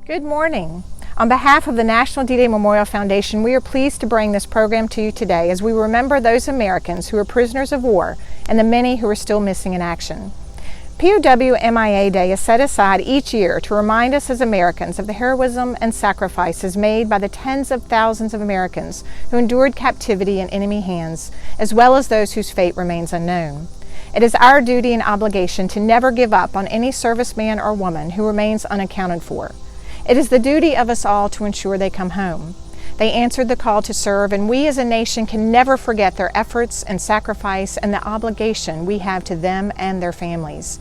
Good morning. On behalf of the National D-Day Memorial Foundation, we are pleased to bring this program to you today as we remember those Americans who are prisoners of war and the many who are still missing in action. POW MIA Day is set aside each year to remind us as Americans of the heroism and sacrifices made by the tens of thousands of Americans who endured captivity in enemy hands, as well as those whose fate remains unknown. It is our duty and obligation to never give up on any serviceman or woman who remains unaccounted for. It is the duty of us all to ensure they come home. They answered the call to serve, and we as a nation can never forget their efforts and sacrifice and the obligation we have to them and their families.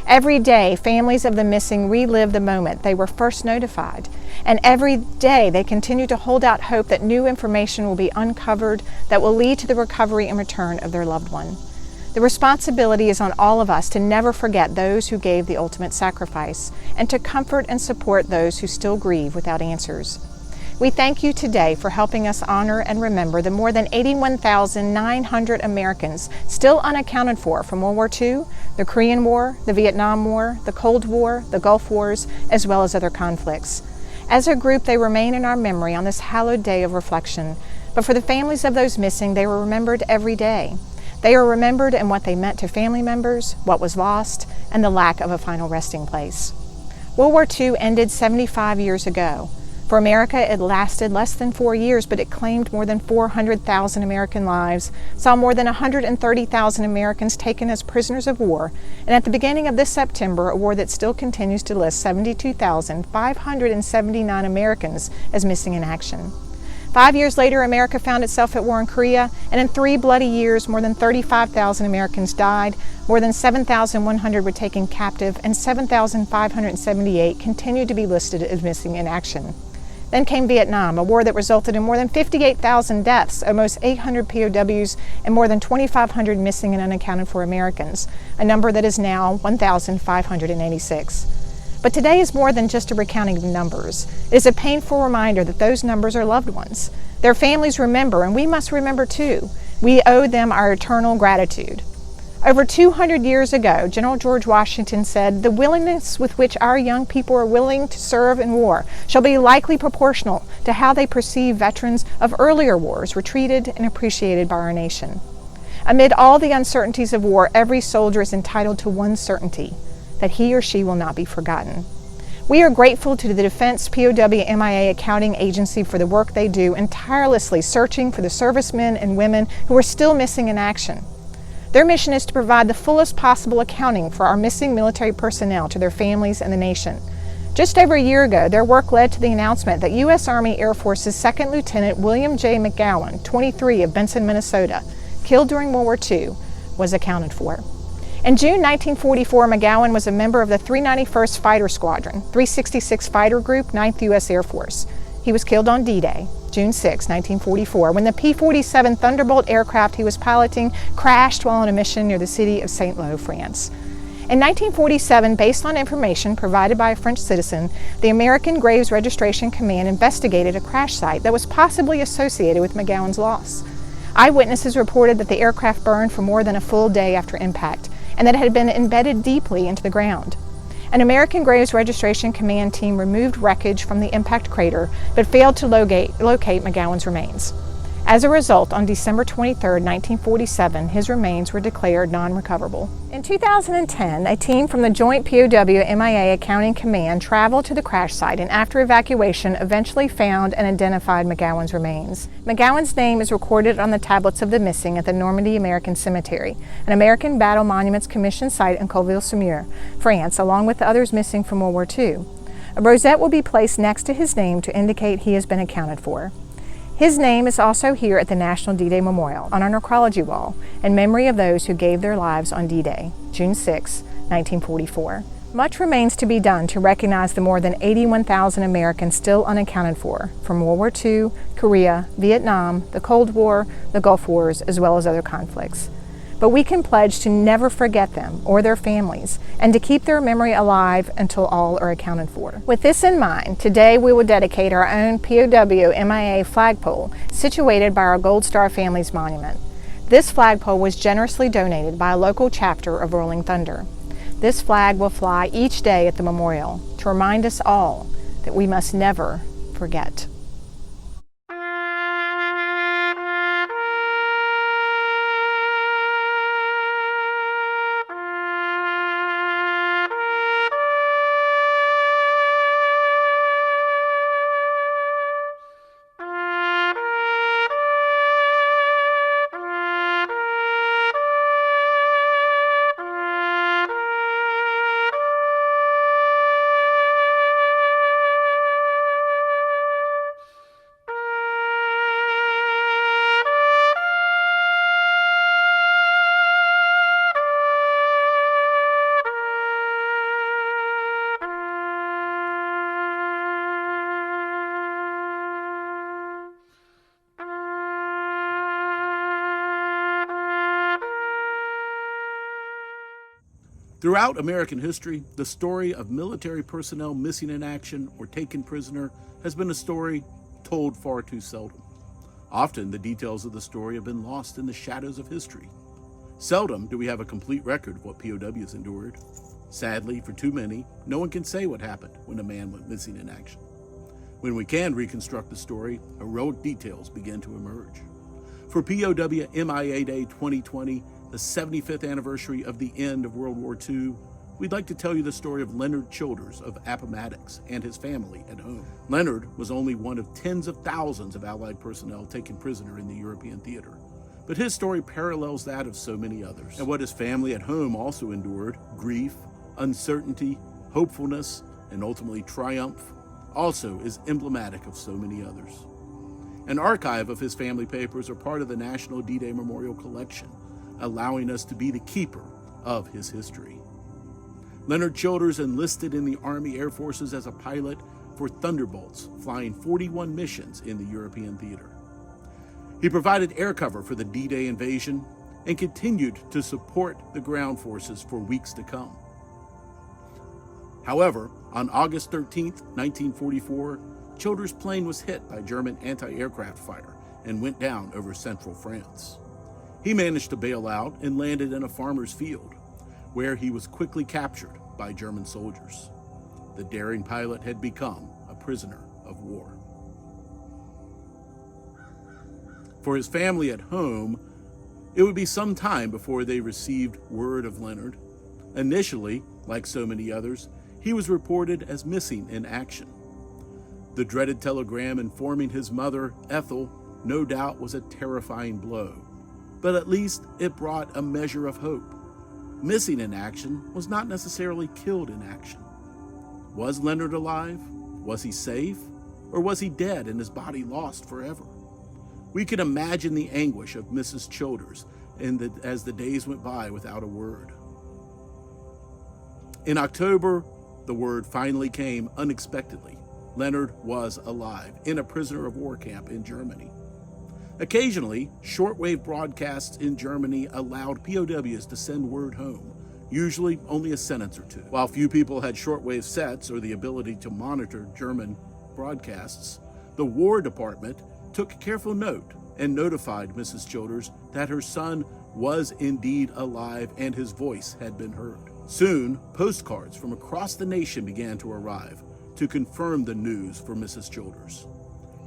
Every day, families of the missing relive the moment they were first notified, and every day they continue to hold out hope that new information will be uncovered that will lead to the recovery and return of their loved one. The responsibility is on all of us to never forget those who gave the ultimate sacrifice and to comfort and support those who still grieve without answers. We thank you today for helping us honor and remember the more than 81,900 Americans still unaccounted for from World War II, the Korean War, the Vietnam War, the Cold War, the Gulf Wars, as well as other conflicts. As a group, they remain in our memory on this hallowed day of reflection, but for the families of those missing, they were remembered every day. They are remembered in what they meant to family members, what was lost, and the lack of a final resting place. World War II ended 75 years ago. For America, it lasted less than 4 years, but it claimed more than 400,000 American lives, saw more than 130,000 Americans taken as prisoners of war, and at the beginning of this September, a war that still continues to list 72,579 Americans as missing in action. 5 years later, America found itself at war in Korea, and in 3 bloody years, more than 35,000 Americans died, more than 7,100 were taken captive, and 7,578 continued to be listed as missing in action. Then came Vietnam, a war that resulted in more than 58,000 deaths, almost 800 POWs, and more than 2,500 missing and unaccounted for Americans, a number that is now 1,586. But today is more than just a recounting of numbers. It is a painful reminder that those numbers are loved ones. Their families remember, and we must remember too. We owe them our eternal gratitude. Over 200 years ago, General George Washington said, "The willingness with which our young people are willing to serve in war shall be likely proportional to how they perceive veterans of earlier wars were treated and appreciated by our nation." Amid all the uncertainties of war, every soldier is entitled to one certainty, that he or she will not be forgotten. We are grateful to the Defense POW MIA Accounting Agency for the work they do in tirelessly searching for the servicemen and women who are still missing in action. Their mission is to provide the fullest possible accounting for our missing military personnel to their families and the nation. Just over a year ago, their work led to the announcement that U.S. Army Air Force's 2nd Lieutenant William J. McGowan, 23 of Benson, Minnesota, killed during World War II, was accounted for. In June 1944, McGowan was a member of the 391st Fighter Squadron, 366 Fighter Group, 9th U.S. Air Force. He was killed on D-Day, June 6, 1944, when the P-47 Thunderbolt aircraft he was piloting crashed while on a mission near the city of Saint-Lô, France. In 1947, based on information provided by a French citizen, the American Graves Registration Command investigated a crash site that was possibly associated with McGowan's loss. Eyewitnesses reported that the aircraft burned for more than a full day after impact, and that it had been embedded deeply into the ground. An American Graves Registration Command team removed wreckage from the impact crater, but failed to locate McGowan's remains. As a result, on December 23, 1947, his remains were declared non-recoverable. In 2010, a team from the Joint POW-MIA Accounting Command traveled to the crash site and after evacuation eventually found and identified McGowan's remains. McGowan's name is recorded on the tablets of the missing at the Normandy American Cemetery, an American Battle Monuments Commission site in Colleville-sur-Mer, France, along with the others missing from World War II. A rosette will be placed next to his name to indicate he has been accounted for. His name is also here at the National D-Day Memorial on our necrology wall in memory of those who gave their lives on D-Day, June 6, 1944. Much remains to be done to recognize the more than 81,000 Americans still unaccounted for from World War II, Korea, Vietnam, the Cold War, the Gulf Wars, as well as other conflicts. But we can pledge to never forget them or their families and to keep their memory alive until all are accounted for. With this in mind, today we will dedicate our own POW-MIA flagpole situated by our Gold Star Families Monument. This flagpole was generously donated by a local chapter of Rolling Thunder. This flag will fly each day at the memorial to remind us all that we must never forget. Throughout American history, the story of military personnel missing in action or taken prisoner has been a story told far too seldom. Often, the details of the story have been lost in the shadows of history. Seldom do we have a complete record of what POWs endured. Sadly, for too many, no one can say what happened when a man went missing in action. When we can reconstruct the story, heroic details begin to emerge. For POW MIA Day 2020, the 75th anniversary of the end of World War II, we'd like to tell you the story of Leonard Childers of Appomattox and his family at home. Leonard was only one of tens of thousands of Allied personnel taken prisoner in the European theater, but his story parallels that of so many others. And what his family at home also endured, grief, uncertainty, hopefulness, and ultimately triumph, also is emblematic of so many others. An archive of his family papers are part of the National D-Day Memorial Collection, allowing us to be the keeper of his history. Leonard Childers enlisted in the Army Air Forces as a pilot for Thunderbolts, flying 41 missions in the European theater. He provided air cover for the D-Day invasion and continued to support the ground forces for weeks to come. However, on August 13, 1944, Childers' plane was hit by German anti-aircraft fire and went down over central France. He managed to bail out and landed in a farmer's field, where he was quickly captured by German soldiers. The daring pilot had become a prisoner of war. For his family at home, it would be some time before they received word of Leonard. Initially, like so many others, he was reported as missing in action. The dreaded telegram informing his mother, Ethel, no doubt was a terrifying blow, but at least it brought a measure of hope. Missing in action was not necessarily killed in action. Was Leonard alive? Was he safe? Or was he dead and his body lost forever? We can imagine the anguish of Mrs. Childers as the days went by without a word. In October, the word finally came unexpectedly. Leonard was alive in a prisoner of war camp in Germany. Occasionally, shortwave broadcasts in Germany allowed POWs to send word home, usually only a sentence or two. While few people had shortwave sets or the ability to monitor German broadcasts, the War Department took careful note and notified Mrs. Childers that her son was indeed alive and his voice had been heard. Soon, postcards from across the nation began to arrive to confirm the news for Mrs. Childers.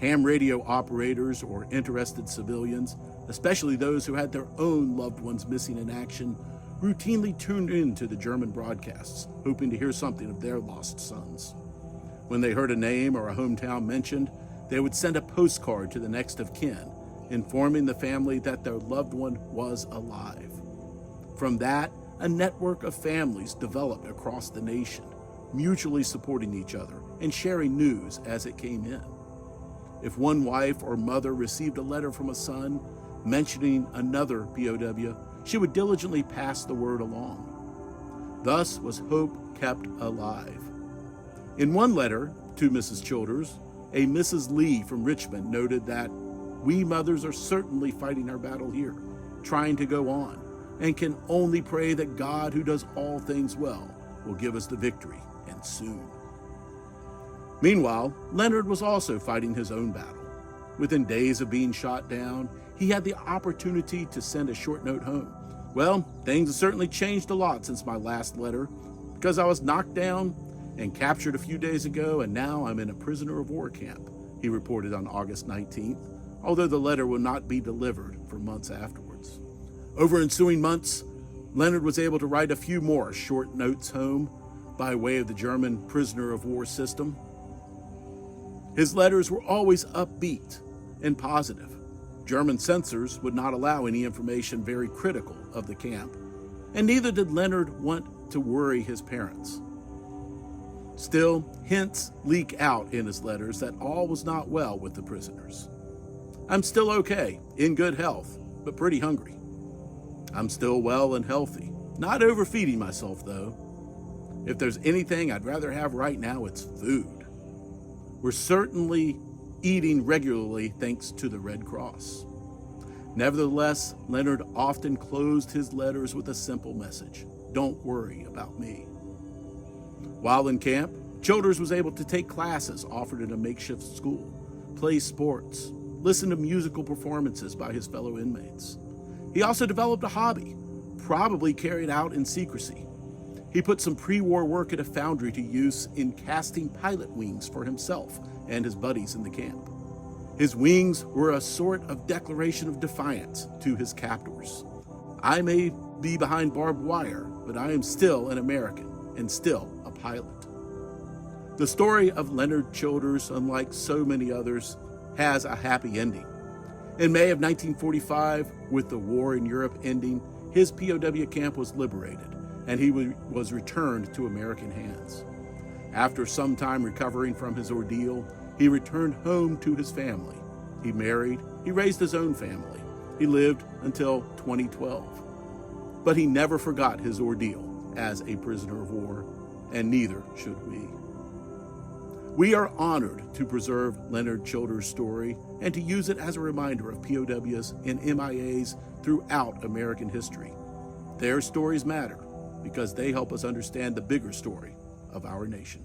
Ham radio operators or interested civilians, especially those who had their own loved ones missing in action, routinely tuned in to the German broadcasts, hoping to hear something of their lost sons. When they heard a name or a hometown mentioned, they would send a postcard to the next of kin, informing the family that their loved one was alive. From that, a network of families developed across the nation, mutually supporting each other and sharing news as it came in. If one wife or mother received a letter from a son mentioning another POW, she would diligently pass the word along. Thus was hope kept alive. In one letter to Mrs. Childers, a Mrs. Lee from Richmond noted that we mothers are certainly fighting our battle here, trying to go on, and can only pray that God, who does all things well, will give us the victory, and soon. Meanwhile, Leonard was also fighting his own battle. Within days of being shot down, he had the opportunity to send a short note home. Well, things have certainly changed a lot since my last letter. Because I was knocked down, and captured a few days ago, and now I'm in a prisoner of war camp, he reported on August 19th, although the letter will not be delivered for months afterwards. Over ensuing months, Leonard was able to write a few more short notes home by way of the German prisoner of war system. His letters were always upbeat and positive. German censors would not allow any information very critical of the camp, and neither did Leonard want to worry his parents. Still, hints leak out in his letters that all was not well with the prisoners. I'm still okay, in good health, but pretty hungry. I'm still well and healthy, not overfeeding myself though. If there's anything I'd rather have right now, it's food. We're certainly eating regularly thanks to the Red Cross. Nevertheless, Leonard often closed his letters with a simple message: don't worry about me. While in camp, Childers was able to take classes offered in a makeshift school, play sports, listen to musical performances by his fellow inmates. He also developed a hobby, probably carried out in secrecy. He put some pre-war work at a foundry to use in casting pilot wings for himself and his buddies in the camp. His wings were a sort of declaration of defiance to his captors. I may be behind barbed wire, but I am still an American and still a pilot. The story of Leonard Childers, unlike so many others, has a happy ending. In May of 1945, with the war in Europe ending, his POW camp was liberated, and he was returned to American hands. After some time recovering from his ordeal, he returned home to his family. He married, he raised his own family. He lived until 2012. But he never forgot his ordeal as a prisoner of war, and neither should we. We are honored to preserve Leonard Childers' story and to use it as a reminder of POWs and MIAs throughout American history. Their stories matter because they help us understand the bigger story of our nation.